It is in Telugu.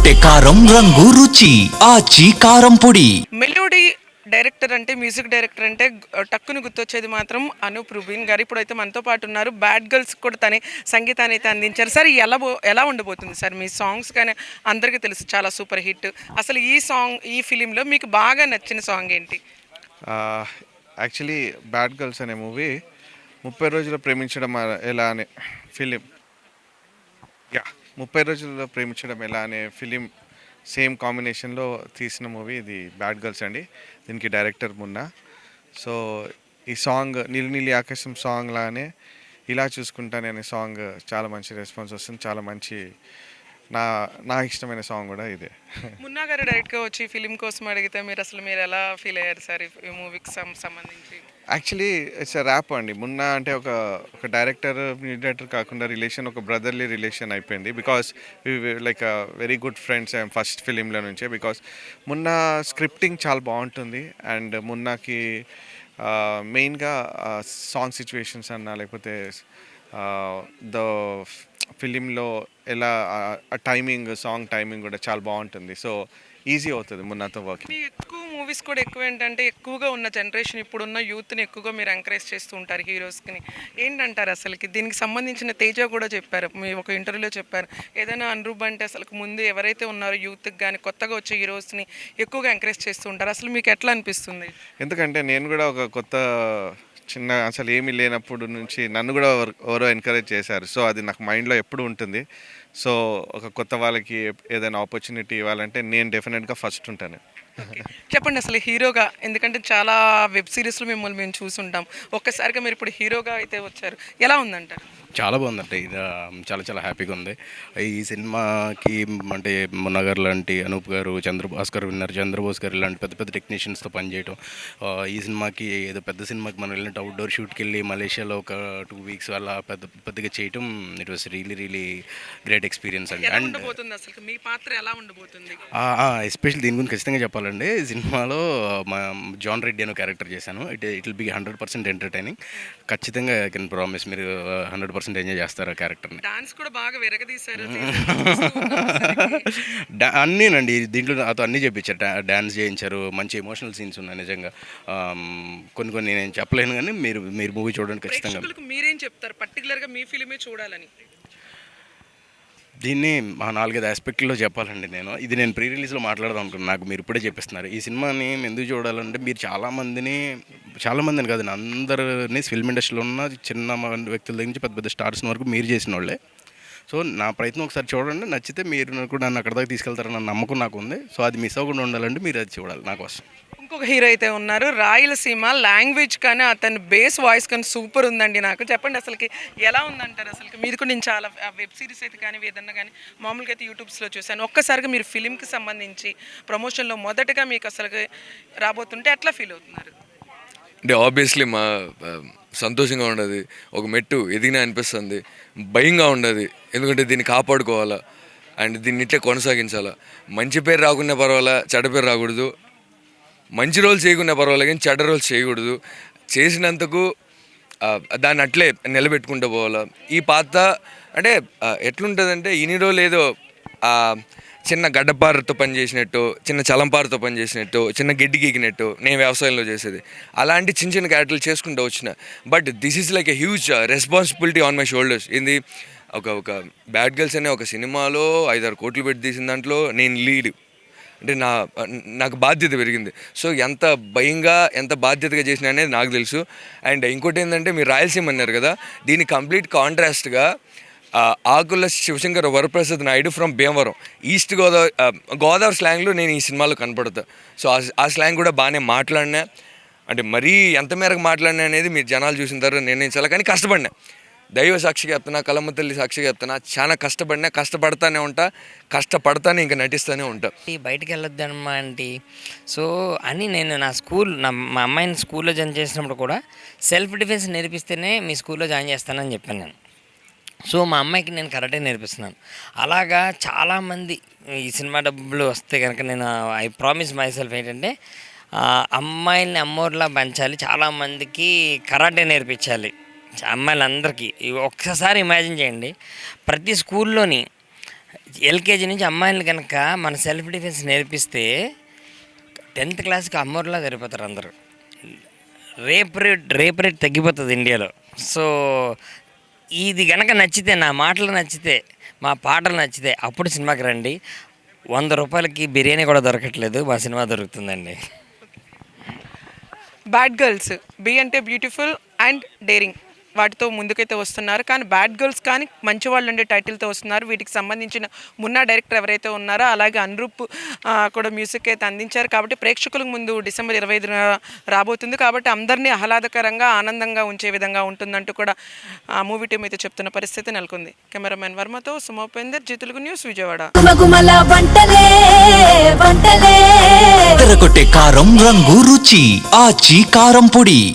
కొట్టే కారం రంగు రుచి ఆచి కారం పొడి. మెలోడీ డైరెక్టర్ అంటే మ్యూజిక్ డైరెక్టర్ అంటే టక్కుని గుర్తొచ్చేది మాత్రం అనూప్ రూబిన్ గారు. ఇప్పుడైతే మనతో పాటు ఉన్నారు. బ్యాడ్ గర్ల్స్ కూడా తనే సంగీతాన్ని అయితే అందించారు. సార్ ఎలా ఉండబోతుంది సార్ మీ సాంగ్స్? కానీ అందరికీ తెలుసు చాలా సూపర్ హిట్. అసలు ఈ సాంగ్ ఈ ఫిలింలో మీకు బాగా నచ్చిన సాంగ్ ఏంటి? యాక్చువల్లీ బ్యాడ్ గర్ల్స్ అనే మూవీ 30 రోజుల్లో ప్రేమించడం ఎలా అనే ఫిలిం 30 రోజుల్లో ప్రేమించడం ఎలా అనే ఫిలిం సేమ్ కాంబినేషన్లో తీసిన మూవీ ఇది బ్యాడ్ గర్ల్స్ అండి. దీనికి డైరెక్టర్ మున్నా. సో ఈ సాంగ్ నీలి నీలి ఆకాశం సాంగ్ లానే ఇలా చూసుకుంటానే అనే సాంగ్ చాలా మంచి రెస్పాన్స్ వస్తుంది. చాలా మంచి నా ఇష్టమైన సాంగ్ కూడా ఇదే. మున్నా గారు డైరెక్ట్గా వచ్చి ఫిలిం కోసం అడిగితే మీరు ఎలా ఫీల్ అయ్యారు సార్ ఈ మూవీకి సంబంధించి? యాక్చువల్లీ ఇట్స్ ర్యాప్ అండి. మున్నా అంటే ఒక డైరెక్టర్ డైరెక్టర్ కాకుండా రిలేషన్ ఒక బ్రదర్లీ రిలేషన్ అయిపోయింది. Because like very good friends first ఫిలింలో నుంచే. బికాస్ మున్నా స్క్రిప్టింగ్ చాలా బాగుంటుంది. అండ్ మున్నాకి మెయిన్గా సాంగ్ సిచ్యువేషన్స్ అన్నా లేకపోతే ద ఫిలింలో ఎలా టైమింగ్ సాంగ్ టైమింగ్ కూడా చాలా బాగుంటుంది. సో ఈజీ అవుతుంది మున్నాతో వర్కింగ్. మీ ఎక్కువ మూవీస్ కూడా ఎక్కువ ఏంటంటే ఎక్కువగా ఉన్న జనరేషన్ ఇప్పుడున్న యూత్ని ఎక్కువగా మీరు ఎంకరేజ్ చేస్తూ ఉంటారు హీరోస్కి. ఏంటంటారు అసలుకి దీనికి సంబంధించిన తేజ కూడా చెప్పారు, మీ ఒక ఇంటర్వ్యూలో చెప్పారు. ఏదైనా అనురూప్ అంటే అసలు ముందు ఎవరైతే ఉన్నారో యూత్కి కానీ కొత్తగా వచ్చే హీరోస్ని ఎక్కువగా ఎంకరేజ్ చేస్తూ ఉంటారు. అసలు మీకు ఎట్లా అనిపిస్తుంది? ఎందుకంటే నేను కూడా ఒక కొత్త చిన్న అసలు ఏమీ లేనప్పుడు నుంచి నన్ను కూడా ఎవరో ఎంకరేజ్ చేశారు. సో అది నాకు మైండ్లో ఎప్పుడు ఉంటుంది. సో ఒక కొత్త వాళ్ళకి ఏదైనా ఆపర్చునిటీ ఇవ్వాలంటే నేను డెఫినెట్గా ఫస్ట్ ఉంటాను. చెప్పండి అసలు హీరోగా, ఎందుకంటే చాలా వెబ్ సిరీస్లో మిమ్మల్ని మేము చూసుంటాం, ఒక్కసారిగా మీరు ఇప్పుడు హీరోగా అయితే వచ్చారు, ఎలా ఉందంటారు? చాలా బాగుందంటే ఇది చాలా చాలా హ్యాపీగా ఉంది. ఈ సినిమాకి అంటే మున్నా గారు లాంటి అనూప్ గారు, చంద్రభాస్కర్ విన్నర్, చంద్రబోస్ గారు ఇలాంటి పెద్ద పెద్ద టెక్నీషియన్స్తో పనిచేయడం, ఈ సినిమాకి ఏదో పెద్ద సినిమాకి మనం వెళ్ళినట్టు అవుట్డోర్ షూట్కి వెళ్ళి మలేషియాలో ఒక 2 వీక్స్ అలా పెద్దగా చేయటం it was really great experience అండి. అండ్ అసలు మీ పాత్ర ఎలా ఉండబోతుంది? ఎస్పెషల్లీ దీని గురించి ఖచ్చితంగా చెప్పాలండి. సినిమాలో మా జాన్ రెడ్డి అనే క్యారెక్టర్ చేశాను. It will be 100% entertaining. ఖచ్చితంగా ఐ కెన్ ప్రామిస్ మీరు 100% ఎంజాయ్ చేస్తారు ఆ క్యారెక్టర్ని. డాన్స్ కూడా బాగా విరగదీశారు. అన్నీనండి దీంట్లో నాతో అన్నీ చేయించారు. డాన్స్ చేయించారు, మంచి ఎమోషనల్ సీన్స్ ఉన్నాయి నిజంగా. కొన్ని నేను చెప్పలేను, కానీ మీరు మూవీ చూడండి ఖచ్చితంగా. మీరేం చెప్తారు పర్టికులర్గా మీ ఫిలిమే చూడాలని? దీన్ని 4-5 ఆస్పెక్ట్లో చెప్పాలండి. నేను ప్రీ రిలీజ్లో మాట్లాడదాం అనుకున్నాను. నాకు మీరు ఇప్పుడే చెప్పిస్తున్నారు. ఈ సినిమాని ఎందుకు చూడాలంటే మీరు చాలామందిని కాదు, అందరినీ ఫిల్మ్ ఇండస్ట్రీలో ఉన్న చిన్న వ్యక్తుల దగ్గర నుంచి పెద్ద పెద్ద స్టార్స్ వరకు మీరు చేసిన వాళ్ళే. సో నా ప్రయత్నం ఒకసారి చూడండి, నచ్చితే మీరు కూడా నన్ను అక్కడ దాకా తీసుకెళ్తారన్న నమ్మకం నాకు ఉంది. సో అది మిస్ అవ్వకుండా ఉండాలంటే మీరు అది చూడాలి నా కోసం. ఇంకొక హీరో అయితే ఉన్నారు, రాయలసీమ. లాంగ్వేజ్ కానీ అతని బేస్ వాయిస్ కానీ సూపర్ ఉందండి. నాకు చెప్పండి అసలుకి ఎలా ఉందంటారు? అసలుకి మీరు కూడా నేను చాలా వెబ్ సిరీస్ అయితే కానీ ఏదన్నా కానీ మామూలుగా అయితే యూట్యూబ్స్లో చూశాను. ఒక్కసారిగా మీరు ఫిలింకి సంబంధించి ప్రమోషన్లో మొదటగా మీకు అసలుకి రాబోతుంటే ఎట్లా ఫీల్ అవుతున్నారు? అంటే ఆబ్వియస్లీ సంతోషంగా ఉండదు, ఒక మెట్టు ఎదిగినా అనిపిస్తుంది, భయంగా ఉండదు. ఎందుకంటే దీన్ని కాపాడుకోవాలా అండ్ దీన్ని ఇట్లే కొనసాగించాలా. మంచి పేరు రాకున్నా పర్వాలా, చెడ్డ పేరు రాకూడదు. మంచి రోల్ చేయకున్నా పర్వాలేదు కానీ చెడ్డ రోల్స్ చేయకూడదు. చేసినందుకు దాన్ని అట్లే నిలబెట్టుకుంటూ పోవాలా. ఈ పాత్ర అంటే ఎట్లుంటుందంటే ఇన్ని రోజులు ఏదో చిన్న గడ్డపారతో పనిచేసినట్టు, చిన్న చలంపారతో పనిచేసినట్టు, చిన్న గిడ్డి గీకినట్టు నేను వ్యవసాయంలో చేసేది. అలాంటి చిన్న చిన్న క్యారెక్టర్లు చేసుకుంటూ వచ్చిన. But this is like a huge responsibility on my shoulders. ఏంది ఒక బ్యాడ్ గర్ల్స్ అనే ఒక సినిమాలో 5-6 కోట్లు పెట్టి తీసిన దాంట్లో నేను లీడ్. అంటే నాకు బాధ్యత పెరిగింది. సో ఎంత భయంగా ఎంత బాధ్యతగా చేసిన అనేది నాకు తెలుసు. అండ్ ఇంకోటి ఏంటంటే మీరు రాయలసీమ అన్నారు కదా, దీని కంప్లీట్ కాంట్రాస్ట్గా ఆకుల శివశంకర్ వరప్రసాద్ నాయుడు ఫ్రమ్ భీమవరం, ఈస్ట్ గోదావరి స్లాంగ్లో నేను ఈ సినిమాలో కనపడతా. సో ఆ స్లాంగ్ కూడా బాగానే మాట్లాడినా. అంటే మరీ ఎంత మేరకు మాట్లాడినా అనేది మీరు జనాలు చూసిన తర్వాత నిర్ణయించాలి. కానీ కష్టపడినా, దైవ సాక్షిగా చెప్తున్నా, కలమ్మ తల్లి సాక్షిగా చెప్తున్నా, చాలా కష్టపడతానే ఉంటా, కష్టపడతానే ఇంకా నటిస్తూనే ఉంటా. బయటికి వెళ్ళొద్దమ్మా ఆంటీ. సో అని నేను మా అమ్మాయిని స్కూల్లో జాయిన్ చేసినప్పుడు కూడా సెల్ఫ్ డిఫెన్స్ నేర్పిస్తేనే మీ స్కూల్లో జాయిన్ చేస్తానని చెప్పాను నేను. సో మా అమ్మాయికి నేను కరాటే నేర్పిస్తున్నాను. అలాగా చాలామంది ఈ సినిమా డబ్బులు వస్తే కనుక నేను ఐ ప్రామిస్ మై సెల్ఫ్ ఏంటంటే అమ్మాయిల్ని అమ్మోర్లా పెంచాలి, చాలామందికి కరాటే నేర్పించాలి అమ్మాయిలందరికీ. ఒక్కసారి ఇమాజిన్ చేయండి, ప్రతి స్కూల్లోని ఎల్కేజీ నుంచి అమ్మాయిలు కనుక మన సెల్ఫ్ డిఫెన్స్ నేర్పిస్తే 10th క్లాస్కి అమ్మోర్లా సరిపోతారు అందరూ. రేప్ రేట్ తగ్గిపోతుంది ఇండియాలో. సో ఇది కనుక నచ్చితే, నా మాటలు నచ్చితే, మా పాటలు నచ్చితే అప్పుడు సినిమాకి రండి. 100 రూపాయలకి బిర్యానీ కూడా దొరకట్లేదు, మా సినిమా దొరుకుతుందండి. బ్యాడ్ గర్ల్స్, బి అంటే బ్యూటిఫుల్ అండ్ డేరింగ్ వాటితో ముందుకైతే వస్తున్నారు. కానీ బ్యాడ్ గర్ల్స్ కానీ మంచి వాళ్ళు ఉండే టైటిల్తో వస్తున్నారు. వీటికి సంబంధించిన మున్నా డైరెక్టర్ ఎవరైతే ఉన్నారో, అలాగే అనురూప్ కూడా మ్యూజిక్ అయితే అందించారు. కాబట్టి ప్రేక్షకుల ముందు డిసెంబర్ 25న రాబోతుంది. కాబట్టి అందరినీ ఆహ్లాదకరంగా ఆనందంగా ఉంచే విధంగా ఉంటుందంటూ కూడా మూవీ టీం అయితే చెప్తున్న పరిస్థితి నెలకొంది. కెమెరామెన్ వర్మతో సుమోపేందర్, జీ తెలుగు న్యూస్, విజయవాడ. తెరకొట్టే కారం రంగు రుచి ఆచి కారం పొడి.